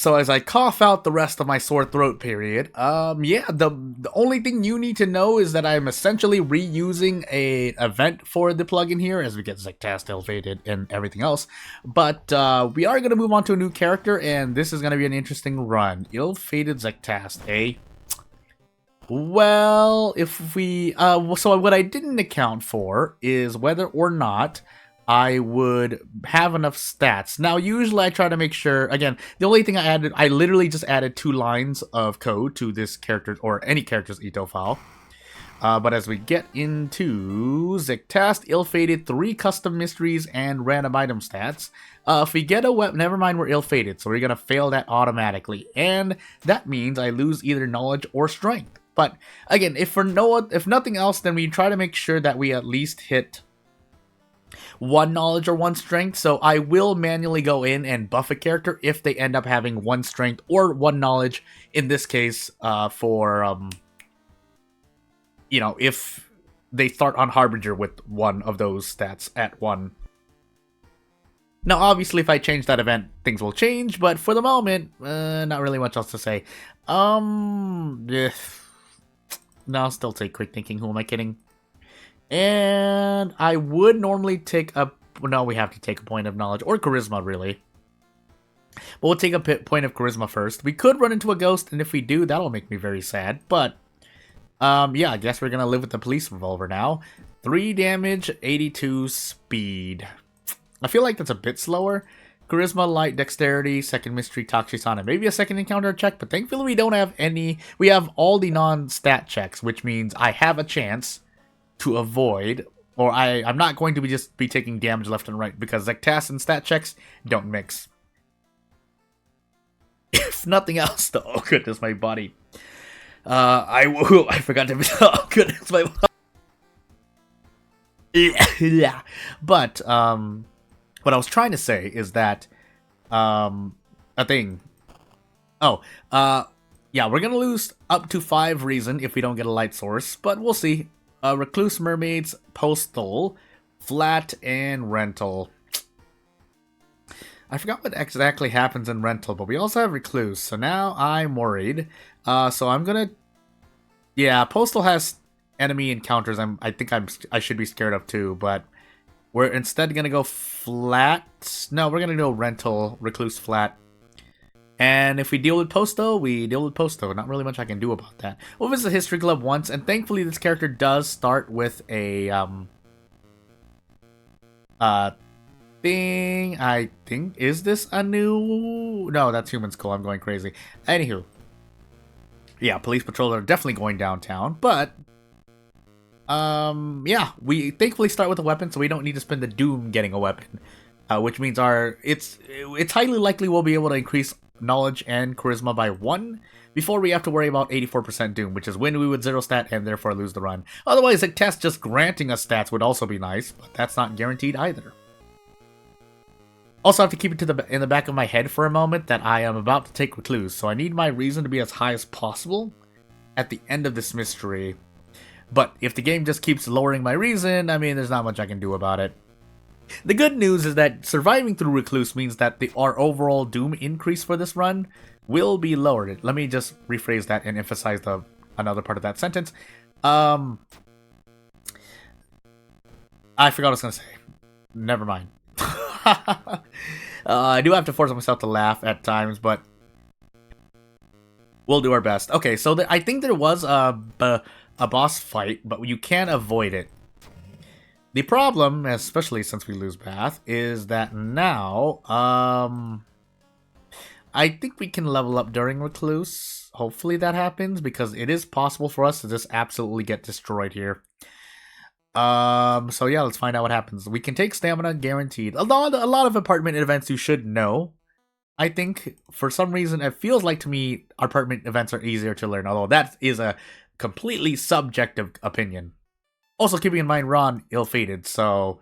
So as I cough out the rest of my sore throat period, yeah, the only thing you need to know is that I'm essentially reusing a event for the plugin here as we get Zectast, Elevated, and everything else. But we are gonna move on to a new character, and this is gonna be an interesting run. Ill-fated Zectast, eh? Well, if we so what I didn't account for is whether or not I would have enough stats. Now, usually I try to make sure, again, the only thing I literally just added 2 lines of code to this character, or any character's Ito file. But as we get into Zectast, Ill-fated, 3 custom mysteries, and random item stats, if we get a weapon, never mind, we're ill-fated, so we're going to fail that automatically. And that means I lose either knowledge or strength. But again, if nothing else, then we try to make sure that we at least hit 1 knowledge or 1 strength. So I will manually go in and buff a character if they end up having 1 strength or 1 knowledge. In this case, if they start on Harbinger with 1 of those stats at 1. Now, obviously, if I change that event, things will change. But for the moment, not really much else to say. No, I'll still take quick thinking. Who am I kidding? And I would normally take a... No, we have to take a point of knowledge. Or charisma, really. But we'll take a point of charisma first. We could run into a ghost, and if we do, that'll make me very sad. But, yeah, I guess we're going to live with the police revolver now. 3 damage, 82 speed. I feel like that's a bit slower. Charisma, light, dexterity, second mystery, Toxicon, maybe a second encounter check, but thankfully we don't have any. We have all the non-stat checks, which means I have a chance to avoid, or I'm not going to just be taking damage left and right, because Zectast and stat checks don't mix. If nothing else, though, oh goodness, my body. I forgot to, oh goodness, my body. Yeah, but, what I was trying to say is that, yeah, we're gonna lose up to 5 reason if we don't get a light source, but we'll see. Recluse, Mermaids, Postal, Flat, and Rental. I forgot what exactly happens in Rental, but we also have Recluse, so now I'm worried. So I'm gonna... Yeah, Postal has enemy encounters I think I should be scared of too, but... We're instead going to go Flat. No, we're going to go Rental, Recluse, Flat. And if we deal with Posto, we deal with Posto. Not really much I can do about that. We'll visit History Club once, and thankfully this character does start with a thing. I think, is this a new... No, that's Human Skull. I'm going crazy. Anywho. Yeah, police patrols are definitely going downtown, but... yeah, we thankfully start with a weapon, so we don't need to spend the doom getting a weapon. Which means it's highly likely we'll be able to increase knowledge and charisma by 1 before we have to worry about 84% doom, which is when we would 0 stat and therefore lose the run. Otherwise, a test just granting us stats would also be nice, but that's not guaranteed either. Also, I have to keep it in the back of my head for a moment that I am about to take Recluse, so I need my reason to be as high as possible at the end of this mystery. But if the game just keeps lowering my reason, I mean, there's not much I can do about it. The good news is that surviving through Recluse means that our overall doom increase for this run will be lowered. Let me just rephrase that and emphasize another part of that sentence. I forgot what I was going to say. Never mind. I do have to force myself to laugh at times, but we'll do our best. Okay, so I think there was a boss fight, but you can't avoid it. The problem, especially since we lose Bath, is that now, I think we can level up during Recluse. Hopefully that happens, because it is possible for us to just absolutely get destroyed here. So yeah, let's find out what happens. We can take stamina, guaranteed. A lot of apartment events you should know. I think, for some reason, it feels like to me, apartment events are easier to learn, although that is a completely subjective opinion. Also, keeping in mind, Ron ill-fated, so...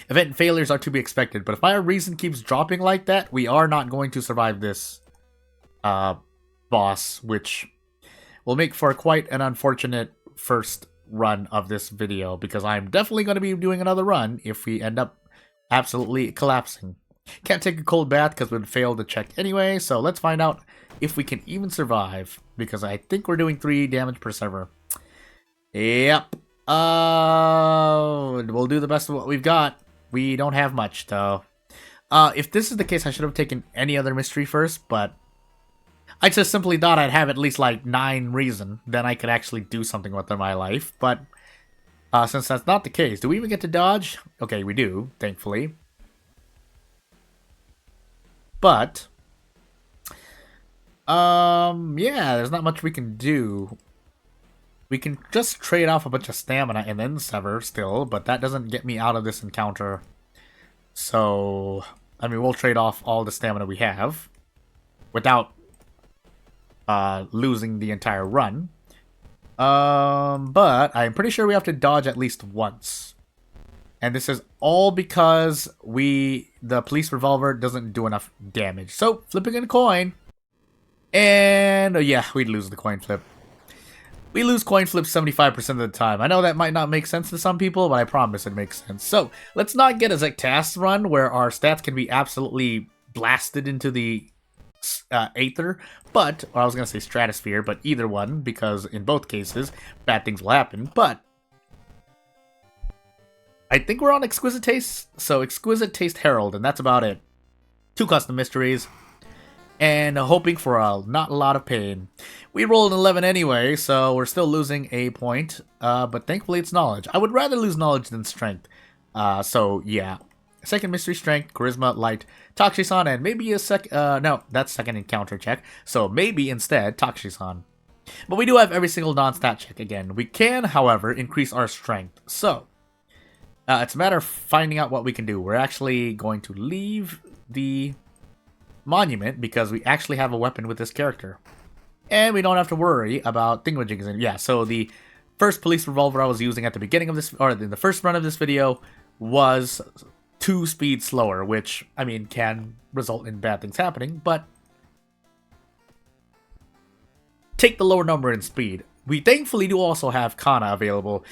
Event failures are to be expected, but if my reason keeps dropping like that, we are not going to survive this boss, which will make for quite an unfortunate first run of this video, because I'm definitely going to be doing another run if we end up absolutely collapsing. Can't take a cold bath because we'd fail the check anyway, so let's find out if we can even survive, because I think we're doing 3 damage per server. Yep. We'll do the best of what we've got. We don't have much, though. If this is the case, I should have taken any other mystery first, but I just simply thought I'd have at least, like, 9 reason. Then I could actually do something with my life, but since that's not the case, do we even get to dodge? Okay, we do, thankfully. But yeah, there's not much we can do. We can just trade off a bunch of stamina and then sever still, but that doesn't get me out of this encounter. So, I mean, we'll trade off all the stamina we have without losing the entire run. But I'm pretty sure we have to dodge at least once. And this is all because the police revolver doesn't do enough damage. So, flipping a coin. And, yeah, we'd lose the coin flip. We lose coin flips 75% of the time. I know that might not make sense to some people, but I promise it makes sense. So, let's not get a Zektas run where our stats can be absolutely blasted into the aether, but, or I was going to say stratosphere, but either one, because in both cases, bad things will happen. But I think we're on Exquisite Taste, so Exquisite Taste Herald, and that's about it. 2 custom mysteries, and hoping for not a lot of pain. We rolled an 11 anyway, so we're still losing a point, but thankfully it's knowledge. I would rather lose knowledge than strength, so yeah. Second mystery, strength, charisma, light, Takshisan, and maybe a no, that's second encounter check, so maybe instead Takshisan. But we do have every single non-stat check again. We can, however, increase our strength, so it's a matter of finding out what we can do. We're actually going to leave the monument because we actually have a weapon with this character. And we don't have to worry about thingamajigs. And yeah, so the first police revolver I was using at the beginning of this, or in the first run of this video, was 2 speed slower, which, I mean, can result in bad things happening, but take the lower number in speed. We thankfully do also have Kana available,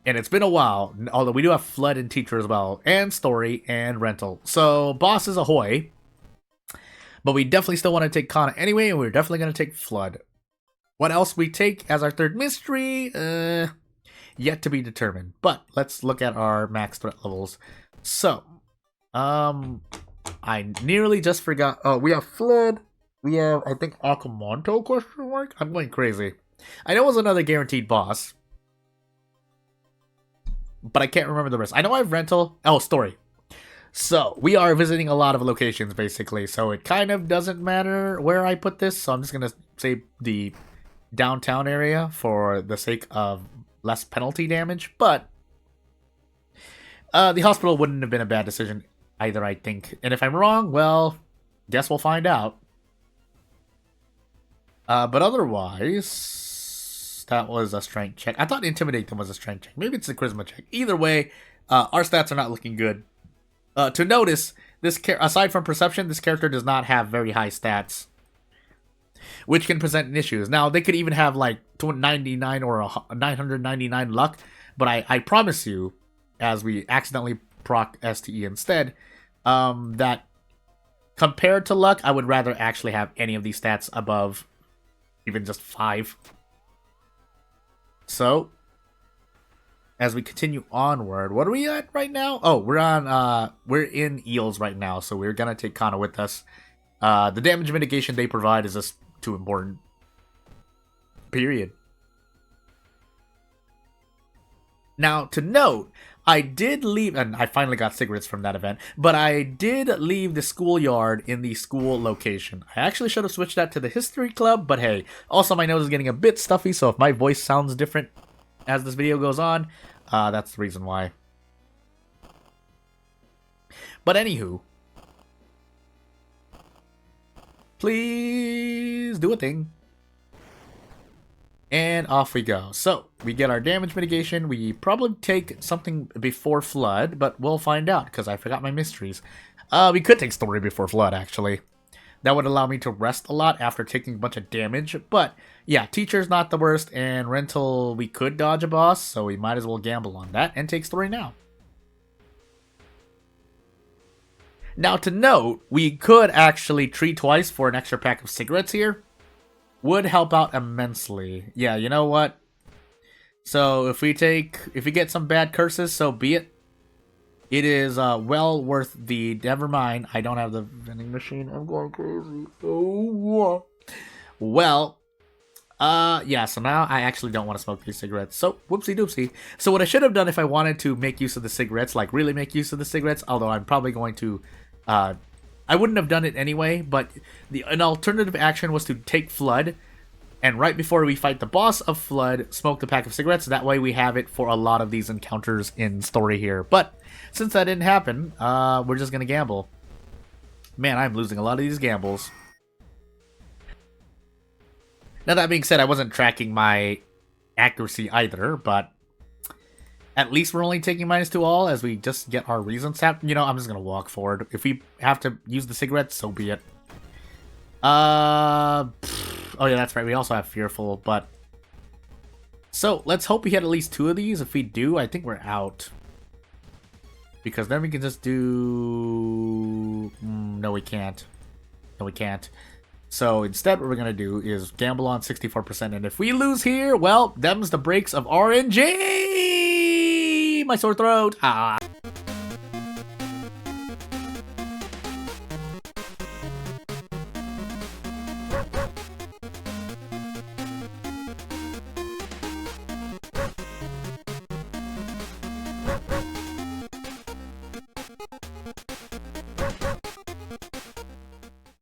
and it's been a while, although we do have Flood and Teacher as well, and Story, and Rental. So, bosses ahoy. But we definitely still want to take Kana anyway, and we're definitely going to take Flood. What else we take as our third mystery? Yet to be determined. But let's look at our max threat levels. So, I nearly just forgot. Oh, we have Flood. We have, I think, Akamonto, question mark? I'm going crazy. I know it was another guaranteed boss, but I can't remember the rest. I know I have Rental. Oh, Story. So, we are visiting a lot of locations, basically, so it kind of doesn't matter where I put this, so I'm just going to say the downtown area for the sake of less penalty damage, but the hospital wouldn't have been a bad decision either, I think. And if I'm wrong, well, guess we'll find out. But otherwise, that was a strength check. I thought Intimidate them was a strength check. Maybe it's a charisma check. Either way, our stats are not looking good. To notice, aside from perception, this character does not have very high stats, which can present issues. Now, they could even have like 99 or 999 luck, but I promise you, as we accidentally proc STE instead, that compared to luck, I would rather actually have any of these stats above even just 5. So, as we continue onward, what are we at right now? Oh, we're in Eels right now, so we're gonna take Kana with us. The damage mitigation they provide is just too important. Period. Now, to note, I did leave, and I finally got cigarettes from that event, but I did leave the schoolyard in the school location. I actually should have switched that to the history club, but hey, also my nose is getting a bit stuffy, so if my voice sounds different as this video goes on, that's the reason why. But anywho, please do a thing. And off we go. So, we get our damage mitigation. We probably take something before Flood, but we'll find out, because I forgot my mysteries. We could take Story before Flood, actually. That would allow me to rest a lot after taking a bunch of damage. But, yeah, Teacher's not the worst, and Rental, we could dodge a boss, so we might as well gamble on that, and take Story now. Now, to note, we could actually treat twice for an extra pack of cigarettes here. Would help out immensely. Yeah, you know what? So if we get some bad curses, so be it. It is well worth the. Never mind, I don't have the vending machine. I'm going crazy. Oh, well. Yeah, so now I actually don't want to smoke these cigarettes. So, whoopsie doopsie. So what I should have done if I wanted to make use of the cigarettes, like really make use of the cigarettes, although I'm probably going to, I wouldn't have done it anyway, but an alternative action was to take Flood, and right before we fight the boss of Flood, smoke the pack of cigarettes. That way we have it for a lot of these encounters in story here. But, since that didn't happen, we're just gonna gamble. Man, I'm losing a lot of these gambles. Now, that being said, I wasn't tracking my accuracy either, but at least we're only taking -2 all as we just get our reasons. You know, I'm just going to walk forward. If we have to use the cigarettes, so be it. Oh yeah, that's right. We also have Fearful, but... So, let's hope we hit at least 2 of these. If we do, I think we're out. Because then we can just do... no, we can't. No, we can't. So instead what we're going to do is gamble on 64%. And if we lose here, well, them's the breaks of RNG! My sore throat! Ah.